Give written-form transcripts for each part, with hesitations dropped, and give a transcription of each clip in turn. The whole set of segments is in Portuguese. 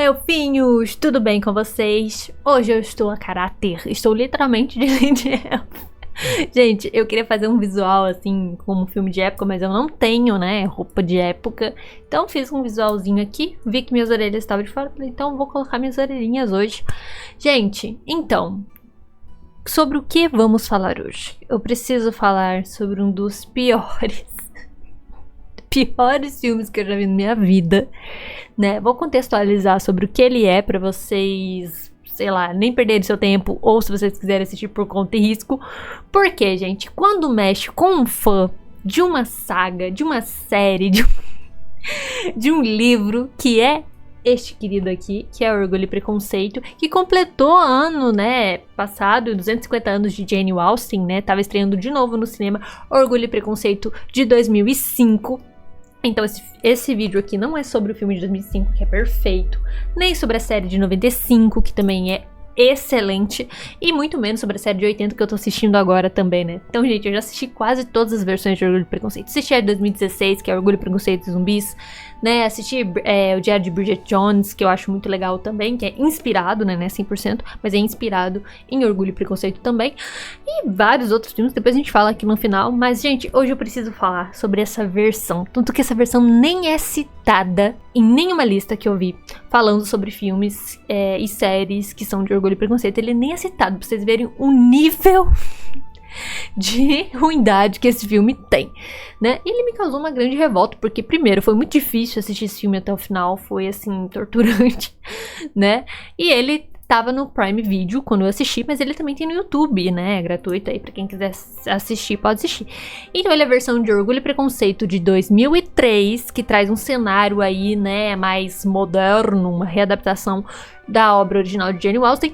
Elfinhos, tudo bem com vocês? Hoje eu estou a caráter, estou literalmente de Lady Elf. Gente, eu queria fazer um visual assim, como um filme de época, mas eu não tenho, né, roupa de época. Então fiz um visualzinho aqui, vi que minhas orelhas estavam de fora, então vou colocar minhas orelhinhas hoje. Gente, então, sobre o que vamos falar hoje? Eu preciso falar sobre um dos piores filmes que eu já vi na minha vida, né? Vou contextualizar sobre o que ele é pra vocês, sei lá, nem perderem seu tempo, ou se vocês quiserem assistir por conta e risco. Porque, gente, quando mexe com um fã de uma saga, de uma série, de um livro, que é este querido aqui, que é Orgulho e Preconceito, que completou ano, né, passado, 250 anos de Jane Austen, né, tava estreando de novo no cinema, Orgulho e Preconceito de 2005. Então esse vídeo aqui não é sobre o filme de 2005, que é perfeito, nem sobre a série de 95, que também é excelente, e muito menos sobre a série de 80 que eu tô assistindo agora também, né? Então, gente, eu já assisti quase todas as versões de Orgulho e Preconceito. Assisti a de 2016, que é Orgulho e Preconceito e Zumbis, né? Assisti o Diário de Bridget Jones, que eu acho muito legal também, que é inspirado, né? 100%, mas é inspirado em Orgulho e Preconceito também. E vários outros filmes, depois a gente fala aqui no final. Mas, gente, hoje eu preciso falar sobre essa versão. Tanto que essa versão nem é citada em nenhuma lista que eu vi falando sobre filmes e séries que são de Orgulho e Preconceito. Ele nem é citado, pra vocês verem o nível de ruindade que esse filme tem, né? E ele me causou uma grande revolta, porque primeiro, foi muito difícil assistir esse filme até o final, foi assim, torturante, né? E ele tava no Prime Video quando eu assisti, mas ele também tem no YouTube, né? Gratuito aí, pra quem quiser assistir, pode assistir. Então ele é a versão de Orgulho e Preconceito de 2003, que traz um cenário aí, né, mais moderno, uma readaptação da obra original de Jane Austen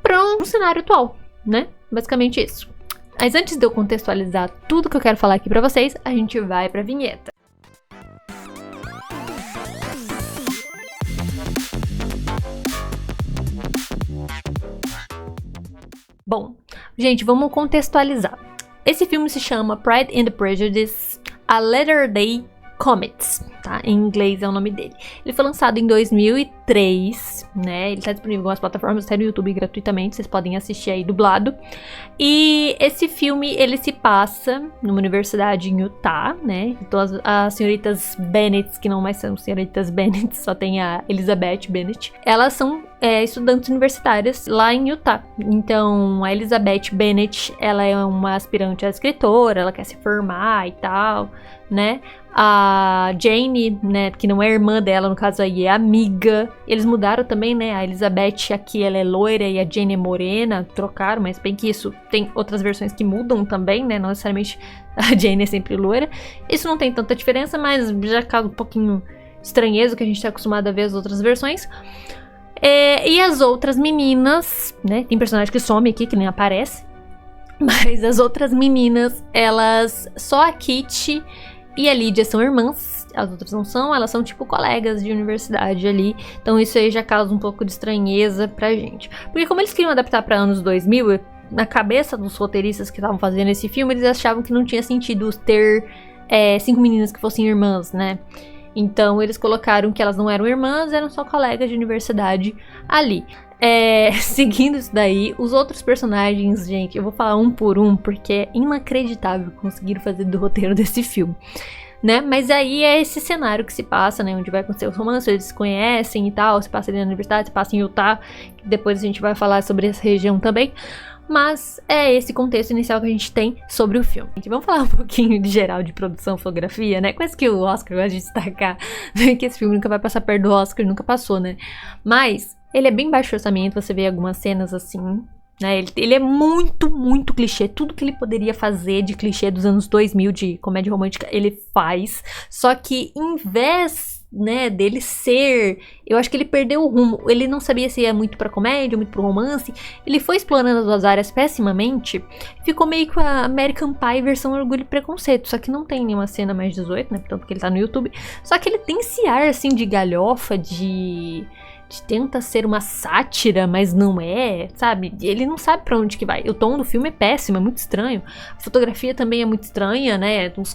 pra um cenário atual, né? Basicamente isso. Mas antes de eu contextualizar tudo que eu quero falar aqui pra vocês, a gente vai pra vinheta. Bom, gente, vamos contextualizar. Esse filme se chama Pride and Prejudice, A Latter-day Comets, tá? Em inglês é o nome dele. Ele foi lançado em 2003, né? Ele tá disponível em algumas plataformas, até no YouTube gratuitamente, vocês podem assistir aí dublado. E esse filme, ele se passa numa universidade em Utah, né? Então as senhoritas Bennet, que não mais são senhoritas Bennet, só tem a Elizabeth Bennet, elas são estudantes universitárias lá em Utah. Então, a Elizabeth Bennet, ela é uma aspirante a escritora, ela quer se formar e tal, né? A Jane, né, que não é irmã dela, no caso aí, é amiga. Eles mudaram também, né? A Elizabeth aqui, ela é loira e a Jane é morena. Trocaram, mas bem que isso tem outras versões que mudam também, né? Não necessariamente a Jane é sempre loira. Isso não tem tanta diferença, mas já causa um pouquinho de estranheza que a gente tá acostumado a ver as outras versões. E as outras meninas, né? Tem personagem que some aqui, que nem aparece. Mas as outras meninas, elas... Só a Kitty e a Lydia são irmãs, as outras não são, elas são tipo colegas de universidade ali, então isso aí já causa um pouco de estranheza pra gente. Porque como eles queriam adaptar pra anos 2000, na cabeça dos roteiristas que estavam fazendo esse filme, eles achavam que não tinha sentido ter 5 meninas que fossem irmãs, né? Então eles colocaram que elas não eram irmãs, eram só colegas de universidade ali. Seguindo isso daí, os outros personagens, gente, eu vou falar um por um, porque é inacreditável conseguir fazer do roteiro desse filme, né? Mas aí é esse cenário que se passa, né? Onde vai acontecer os romances, eles se conhecem e tal, se passa ali na universidade, se passa em Utah, que depois a gente vai falar sobre essa região também. Mas é esse contexto inicial que a gente tem sobre o filme. Vamos falar um pouquinho de geral de produção, fotografia, né? Coisa que o Oscar gosta de destacar, que esse filme nunca vai passar perto do Oscar, nunca passou, né? Mas ele é bem baixo orçamento, você vê algumas cenas assim, né? Ele é muito, muito clichê. Tudo que ele poderia fazer de clichê dos anos 2000 de comédia romântica, ele faz. Só que em vez, né, dele ser... Eu acho que ele perdeu o rumo. Ele não sabia se ia muito pra comédia, muito pro romance. Ele foi explorando as duas áreas pessimamente. Ficou meio que a American Pie versão Orgulho e Preconceito. Só que não tem nenhuma cena mais 18, né? Portanto que ele tá no YouTube. Só que ele tem esse ar, assim, de galhofa, de tenta ser uma sátira, mas não é, sabe? Ele não sabe pra onde que vai. O tom do filme é péssimo, é muito estranho. A fotografia também é muito estranha, né? Uns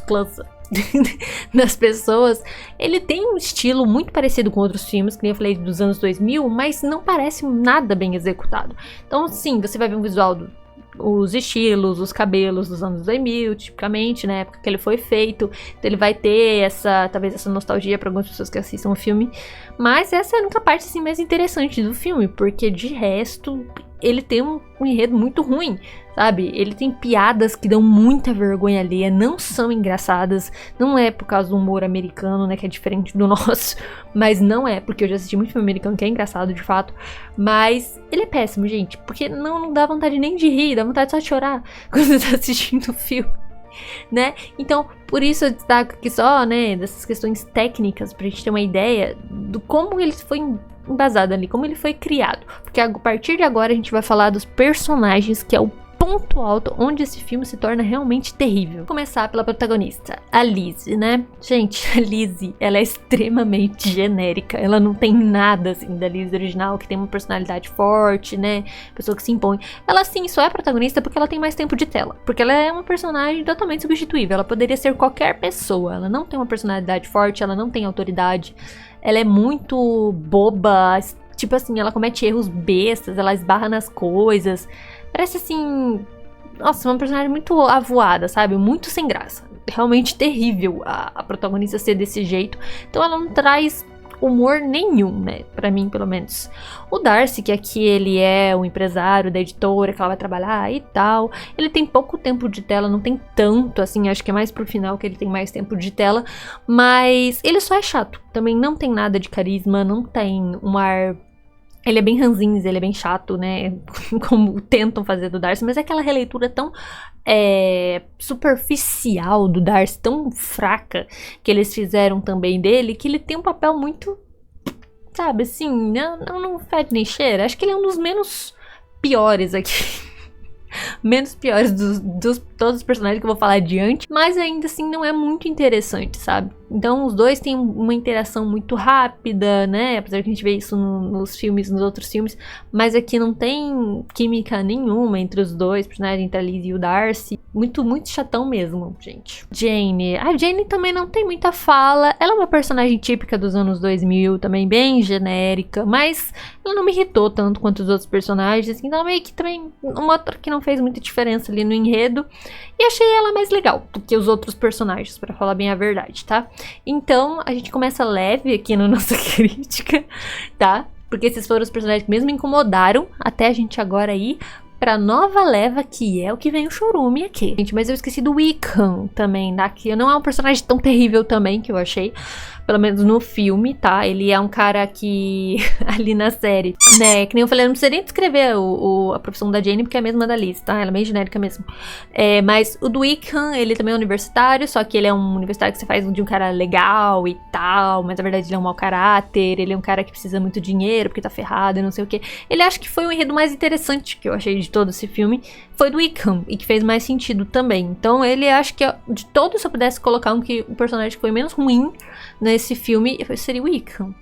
das pessoas. Ele tem um estilo muito parecido com outros filmes, que nem eu falei dos anos 2000, mas não parece nada bem executado. Então, sim, você vai ver um visual os estilos, os cabelos dos anos 2000, tipicamente, na época que ele foi feito. Então ele vai ter talvez essa nostalgia para algumas pessoas que assistam o filme. Mas essa é a única parte, assim, mais interessante do filme, porque de resto ele tem um enredo muito ruim, sabe? Ele tem piadas que dão muita vergonha alheia, não são engraçadas, não é por causa do humor americano, né, que é diferente do nosso, mas não é, porque eu já assisti muito filme americano que é engraçado, de fato, mas ele é péssimo, gente, porque não dá vontade nem de rir, dá vontade só de chorar quando você tá assistindo o filme, né? Então, por isso eu destaco aqui só, né, dessas questões técnicas, pra gente ter uma ideia do como ele foi embasado ali, como ele foi criado. Porque a partir de agora a gente vai falar dos personagens, que é o ponto alto onde esse filme se torna realmente terrível. Vou começar pela protagonista, a Lizzie, né? Gente, a Lizzie, ela é extremamente genérica. Ela não tem nada, assim, da Lizzie original, que tem uma personalidade forte, né? Pessoa que se impõe. Ela, sim, só é protagonista porque ela tem mais tempo de tela. Porque ela é uma personagem totalmente substituível. Ela poderia ser qualquer pessoa. Ela não tem uma personalidade forte, ela não tem autoridade. Ela é muito boba, tipo assim, ela comete erros bestas, ela esbarra nas coisas. Parece assim, nossa, uma personagem muito avoada, sabe? Muito sem graça. Realmente terrível a protagonista ser desse jeito. Então ela não traz humor nenhum, né? Pra mim, pelo menos. O Darcy, que aqui ele é o empresário da editora, que ela vai trabalhar e tal. Ele tem pouco tempo de tela, não tem tanto, assim, acho que é mais pro final que ele tem mais tempo de tela. Mas ele só é chato. Também não tem nada de carisma, não tem um ar... Ele é bem ranzinza, ele é bem chato, né? Como tentam fazer do Darcy, mas é aquela releitura tão superficial do Darcy, tão fraca, que eles fizeram também dele, que ele tem um papel muito, sabe, assim, não fede nem cheira. Acho que ele é um dos menos piores aqui. Menos piores dos todos os personagens que eu vou falar adiante, mas ainda assim não é muito interessante, sabe? Então os dois têm uma interação muito rápida, né? Apesar que a gente vê isso nos filmes, nos outros filmes, mas aqui não tem química nenhuma entre os dois personagens, entre a Liz e o Darcy. Muito, muito chatão mesmo, gente. Jane. A Jane também não tem muita fala. Ela é uma personagem típica dos anos 2000, também bem genérica, mas ela não me irritou tanto quanto os outros personagens, então meio que também uma outra que não fez muita diferença ali no enredo. E achei ela mais legal do que os outros personagens, pra falar bem a verdade, tá? Então, a gente começa leve aqui na nossa crítica, tá? Porque esses foram os personagens que mesmo me incomodaram, até a gente agora ir pra nova leva, que é o que vem o chorume aqui. Gente, mas eu esqueci do Wiccan também, tá? Que não é um personagem tão terrível também, que eu achei. Pelo menos no filme, tá? Ele é um cara que, ali na série, né? Que nem eu falei, eu não precisa nem descrever a profissão da Jane, porque é a mesma da Liz, tá? Ela é meio genérica mesmo. Mas o do Wiccan, ele também é universitário, só que ele é um universitário que você faz de um cara legal e tal, mas na verdade ele é um mau caráter, ele é um cara que precisa muito de dinheiro, porque tá ferrado e não sei o que. Ele acho que foi o enredo mais interessante que eu achei de todo esse filme, foi do Wiccan, e que fez mais sentido também. Então ele, acho que de todos, se eu pudesse colocar o personagem que foi menos ruim nesse filme, seria o Wiccan.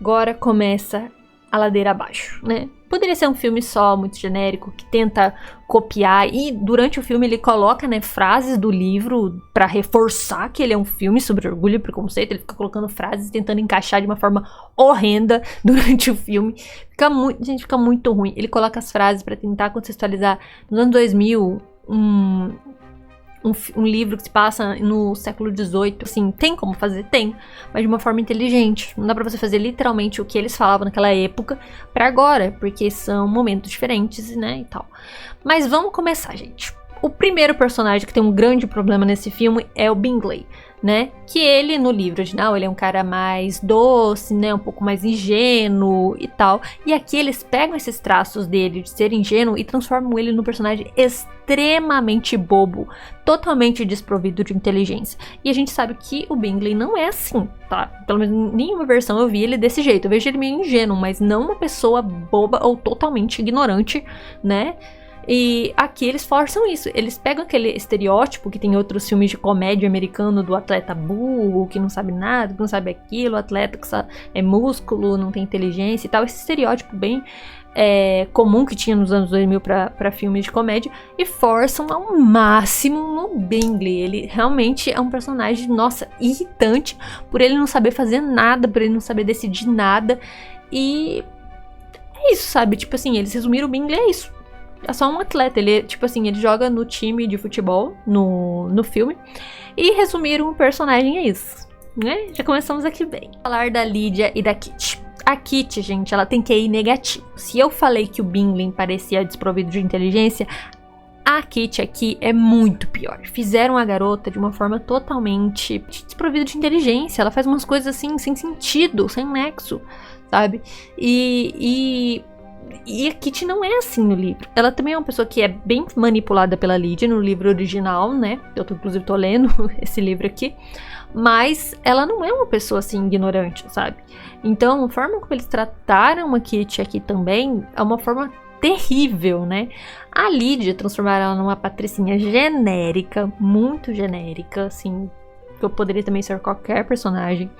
Agora começa a ladeira abaixo, né? Poderia ser um filme só, muito genérico, que tenta copiar, e durante o filme ele coloca, né, frases do livro pra reforçar que ele é um filme sobre orgulho e preconceito. Ele fica colocando frases, tentando encaixar de uma forma horrenda durante o filme. Fica muito ruim. Ele coloca as frases pra tentar contextualizar nos anos 2000 um livro que se passa no século XVIII. Assim, tem como fazer? Tem. Mas de uma forma inteligente. Não dá pra você fazer literalmente o que eles falavam naquela época pra agora, porque são momentos diferentes, né, e tal. Mas vamos começar, gente. O primeiro personagem que tem um grande problema nesse filme é o Bingley, né? Que ele, no livro original, ele é um cara mais doce, né? Um pouco mais ingênuo e tal. E aqui eles pegam esses traços dele de ser ingênuo e transformam ele num personagem extremamente bobo, totalmente desprovido de inteligência. E a gente sabe que o Bingley não é assim, tá? Pelo menos em nenhuma versão eu vi ele desse jeito. Eu vejo ele meio ingênuo, mas não uma pessoa boba ou totalmente ignorante, né? E aqui eles forçam isso. Eles pegam aquele estereótipo que tem em outros filmes de comédia americano do atleta burro, que não sabe nada, que não sabe aquilo, o atleta que é músculo, não tem inteligência e tal. Esse estereótipo bem comum que tinha nos anos 2000 pra filmes de comédia, e forçam ao máximo no Bingley. Ele realmente é um personagem, nossa, irritante, por ele não saber fazer nada, por ele não saber decidir nada. E é isso, sabe? Tipo assim, eles resumiram o Bingley, é isso. É só um atleta, ele, tipo assim, ele joga no time de futebol, no filme, e resumiram o personagem, é isso, né? Já começamos aqui bem. Falar da Lydia e da Kitty. A Kitty, gente, ela tem QI negativo. Se eu falei que o Bingley parecia desprovido de inteligência, a Kitty aqui é muito pior. Fizeram a garota de uma forma totalmente desprovida de inteligência. Ela faz umas coisas assim, sem sentido, sem nexo, sabe? E a Kitty não é assim no livro. Ela também é uma pessoa que é bem manipulada pela Lydia no livro original, né? Eu inclusive tô lendo esse livro aqui. Mas ela não é uma pessoa assim ignorante, sabe? Então a forma como eles trataram a Kitty aqui também é uma forma terrível, né? A Lydia transformaram ela numa patricinha genérica, muito genérica, assim, que eu poderia também ser qualquer personagem,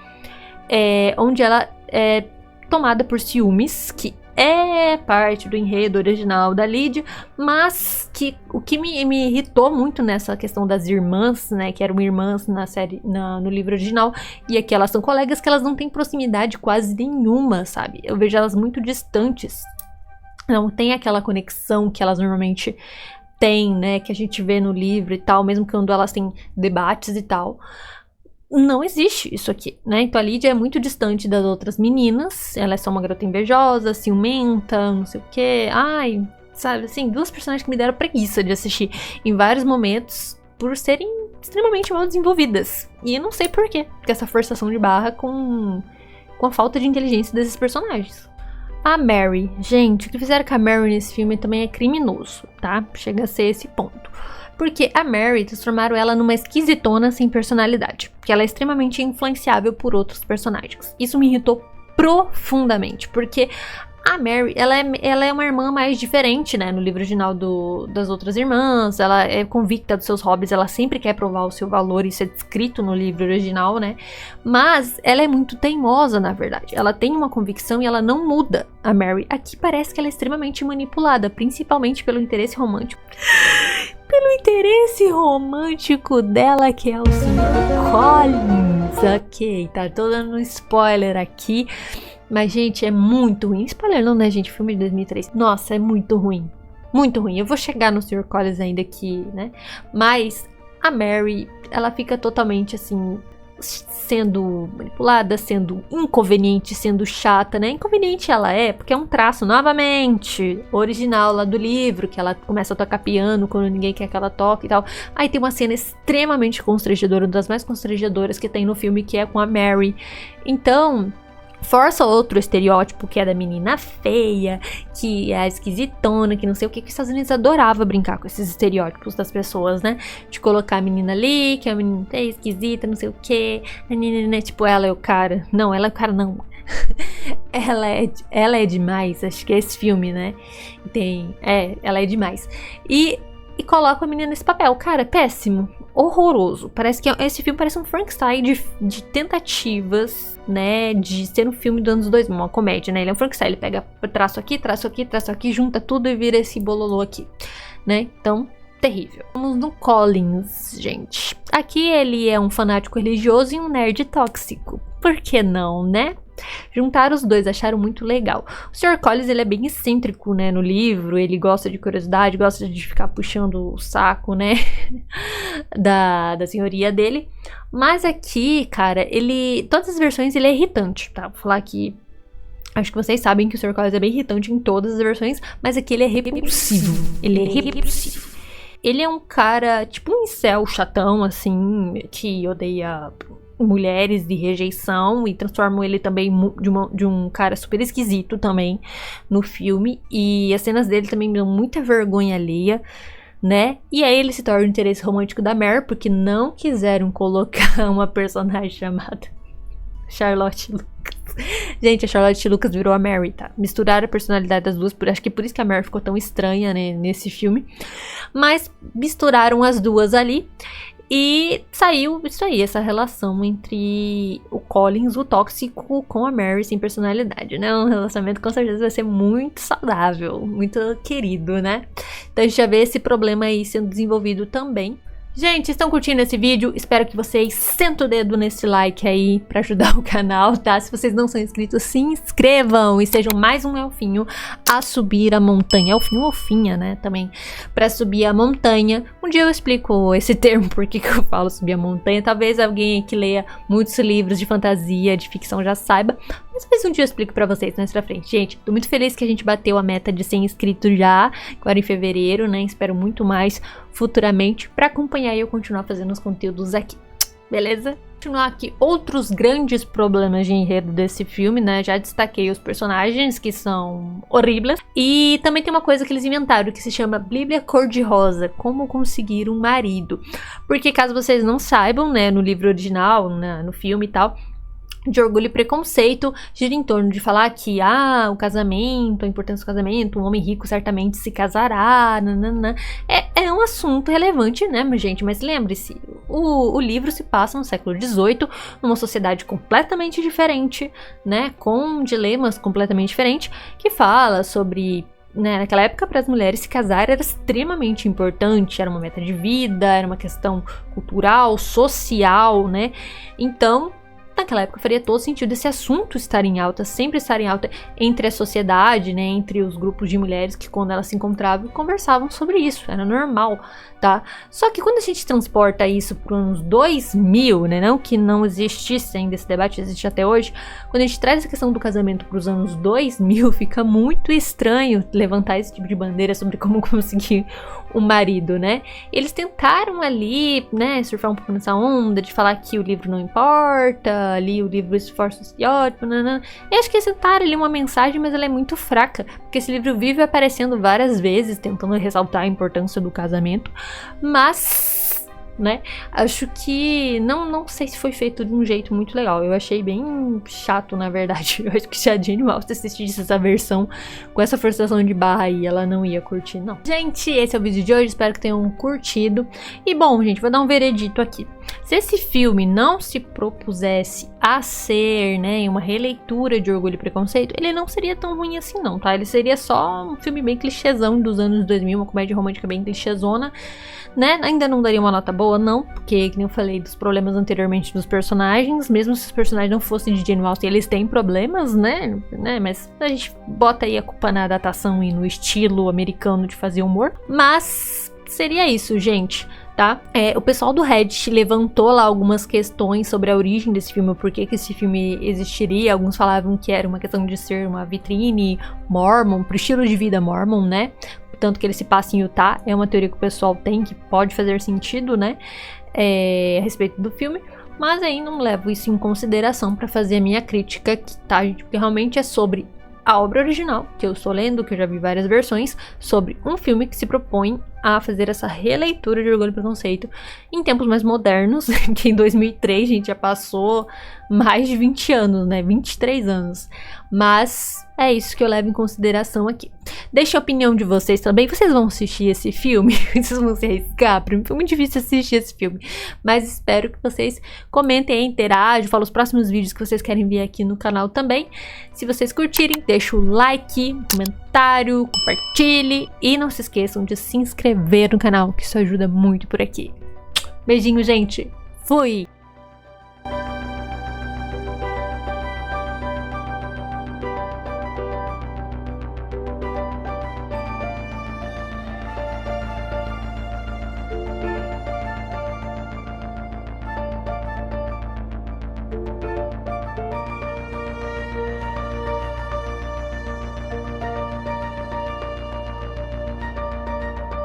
onde ela é tomada por ciúmes, que é parte do enredo original da Lydia, mas que o que me irritou muito nessa questão das irmãs, né, que eram irmãs na série, no livro original, e aqui elas são colegas, que elas não têm proximidade quase nenhuma, sabe? Eu vejo elas muito distantes, não tem aquela conexão que elas normalmente têm, né, que a gente vê no livro e tal, mesmo quando elas têm debates e tal. Não existe isso aqui, né? Então a Lydia é muito distante das outras meninas. Ela é só uma garota invejosa, ciumenta, não sei o quê. Ai, sabe, assim, duas personagens que me deram preguiça de assistir em vários momentos por serem extremamente mal desenvolvidas. E eu não sei por quê, porque essa forçação de barra com a falta de inteligência desses personagens. A Mary, gente, o que fizeram com a Mary nesse filme também é criminoso, tá? Chega a ser esse ponto. Porque a Mary transformaram ela numa esquisitona sem personalidade. Porque ela é extremamente influenciável por outros personagens. Isso me irritou profundamente. Porque a Mary, ela é uma irmã mais diferente, né? No livro original das outras irmãs. Ela é convicta dos seus hobbies. Ela sempre quer provar o seu valor. Isso é descrito no livro original, né? Mas ela é muito teimosa, na verdade. Ela tem uma convicção e ela não muda. A Mary aqui parece que ela é extremamente manipulada. Principalmente pelo interesse romântico. Pelo interesse romântico dela, que é o Sr. Collins. Ok, tá tô dando um spoiler aqui. Mas, gente, é muito ruim. Spoiler não, né, gente? Filme de 2003. Nossa, é muito ruim. Muito ruim. Eu vou chegar no Sr. Collins ainda aqui, né? Mas a Mary, ela fica totalmente, assim, sendo manipulada, sendo inconveniente, sendo chata, né? Inconveniente ela é, porque é um traço, novamente, original lá do livro, que ela começa a tocar piano quando ninguém quer que ela toque e tal. Aí tem uma cena extremamente constrangedora, uma das mais constrangedoras que tem no filme, que é com a Mary. Então força outro estereótipo, que é da menina feia, que é a esquisitona, que não sei o que os Estados Unidos adorava brincar com esses estereótipos das pessoas, né? De colocar a menina ali, que é a menina é esquisita, não sei o que, tipo, ela é o cara. Não, ela é o cara, não. ela é demais, acho que é esse filme, né? Ela é demais. E coloca a menina nesse papel. Cara, péssimo, horroroso. Parece que esse filme parece um Frankenstein de tentativas, né, de ser um filme dos anos 2000, uma comédia, né? Ele é um Frankenstein, ele pega traço aqui, traço aqui, traço aqui, junta tudo e vira esse bololô aqui, né? Então, terrível. Vamos no Collins, gente. Aqui ele é um fanático religioso e um nerd tóxico. Por que não, né? Juntaram os dois, acharam muito legal. O Sr. Collins, ele é bem excêntrico, né, no livro. Ele gosta de curiosidade, gosta de ficar puxando o saco, né, da senhoria dele. Mas aqui, cara, todas as versões ele é irritante, tá? Vou falar que acho que vocês sabem que o Sr. Collins é bem irritante em todas as versões, mas aqui ele é repulsivo. Ele é repulsivo. Ele é um cara, tipo um incel chatão, assim, que odeia mulheres de rejeição, e transformam ele também de um cara super esquisito também no filme, e as cenas dele também me dão muita vergonha alheia, né? E aí ele se torna o interesse romântico da Mary, porque não quiseram colocar uma personagem chamada Charlotte Lucas. Gente, a Charlotte Lucas virou a Mary, tá? Misturaram a personalidade das duas, acho que por isso que a Mary ficou tão estranha, né, nesse filme. Mas misturaram as duas ali. E saiu isso aí, essa relação entre o Collins, o tóxico, com a Mary sem personalidade, né? Um relacionamento com certeza vai ser muito saudável, muito querido, né? Então a gente já vê esse problema aí sendo desenvolvido também. Gente, estão curtindo esse vídeo? Espero que vocês sentem o dedo nesse like aí pra ajudar o canal, tá? Se vocês não são inscritos, se inscrevam e sejam mais um elfinho a subir a montanha. Elfinho ou elfinha, né? Também. Pra subir a montanha. Um dia eu explico esse termo, por que eu falo subir a montanha. Talvez alguém que leia muitos livros de fantasia, de ficção já saiba. Mas talvez um dia eu explico pra vocês mais pra frente. Gente, tô muito feliz que a gente bateu a meta de 100 inscritos já, agora em fevereiro, né? Espero muito mais futuramente pra acompanhar e eu continuar fazendo os conteúdos aqui, beleza? Continuar aqui outros grandes problemas de enredo desse filme, né? Já destaquei os personagens, que são horríveis. E também tem uma coisa que eles inventaram, que se chama Bíblia Cor-de-Rosa, como conseguir um marido. Porque caso vocês não saibam, né, no livro original, no filme e tal, de Orgulho e Preconceito, gira em torno de falar que, o casamento, a importância do casamento, um homem rico certamente se casará, nananã. É um assunto relevante, né, gente? Mas lembre-se, o livro se passa no século XVIII, numa sociedade completamente diferente, né, com dilemas completamente diferentes, que fala sobre... Né, naquela época, para as mulheres se casar era extremamente importante, era uma meta de vida, era uma questão cultural, social, né? Então, naquela época faria todo sentido esse assunto estar em alta, sempre estar em alta entre a sociedade, né, entre os grupos de mulheres que quando elas se encontravam conversavam sobre isso, era normal, tá? Só que quando a gente transporta isso para os anos 2000, né, não que não existisse ainda esse debate, existe até hoje, quando a gente traz a questão do casamento para os anos 2000, fica muito estranho levantar esse tipo de bandeira sobre como conseguir um marido, né? Eles tentaram ali, né, surfar um pouco nessa onda de falar que o livro não importa, ali o livro esforço sociótico, e acho que eles tentaram ali uma mensagem, mas ela é muito fraca, porque esse livro vive aparecendo várias vezes, tentando ressaltar a importância do casamento, mas... né, acho que não sei se foi feito de um jeito muito legal, eu achei bem chato, na verdade. Eu acho que se a Jane Austen assistisse essa versão com essa forçação de barra aí, ela não ia curtir, não. Gente, esse é o vídeo de hoje, espero que tenham curtido. E bom, gente, vou dar um veredito aqui. Se esse filme não se propusesse a ser, né, uma releitura de Orgulho e Preconceito, ele não seria tão ruim assim não, tá? Ele seria só um filme bem clichêzão dos anos 2000, uma comédia romântica bem clichêzona, né? Ainda não daria uma nota boa, não, porque, como eu falei, dos problemas anteriormente dos personagens, mesmo se os personagens não fossem de Jane Austen, eles têm problemas, né? Mas a gente bota aí a culpa na adaptação e no estilo americano de fazer humor. Mas seria isso, gente, tá? O pessoal do Reddit levantou lá algumas questões sobre a origem desse filme, por que esse filme existiria. Alguns falavam que era uma questão de ser uma vitrine mormon, pro estilo de vida mormon, né? Tanto que ele se passa em Utah, é uma teoria que o pessoal tem, que pode fazer sentido, né, a respeito do filme, mas aí não levo isso em consideração para fazer a minha crítica aqui, tá, gente, porque realmente é sobre a obra original, que eu estou lendo, que eu já vi várias versões, sobre um filme que se propõe a fazer essa releitura de Orgulho e Preconceito em tempos mais modernos, que em 2003, gente, já passou mais de 20 anos, né, 23 anos, mas é isso que eu levo em consideração aqui. Deixa a opinião de vocês também, vocês vão assistir esse filme? Vocês vão se arriscar? Pra mim foi muito difícil assistir esse filme, mas espero que vocês comentem aí, interajam, falem os próximos vídeos que vocês querem ver aqui no canal também. Se vocês curtirem, deixa o like, um comentário, compartilhe e não se esqueçam de se inscrever no canal, que isso ajuda muito por aqui. Beijinho, gente. Fui!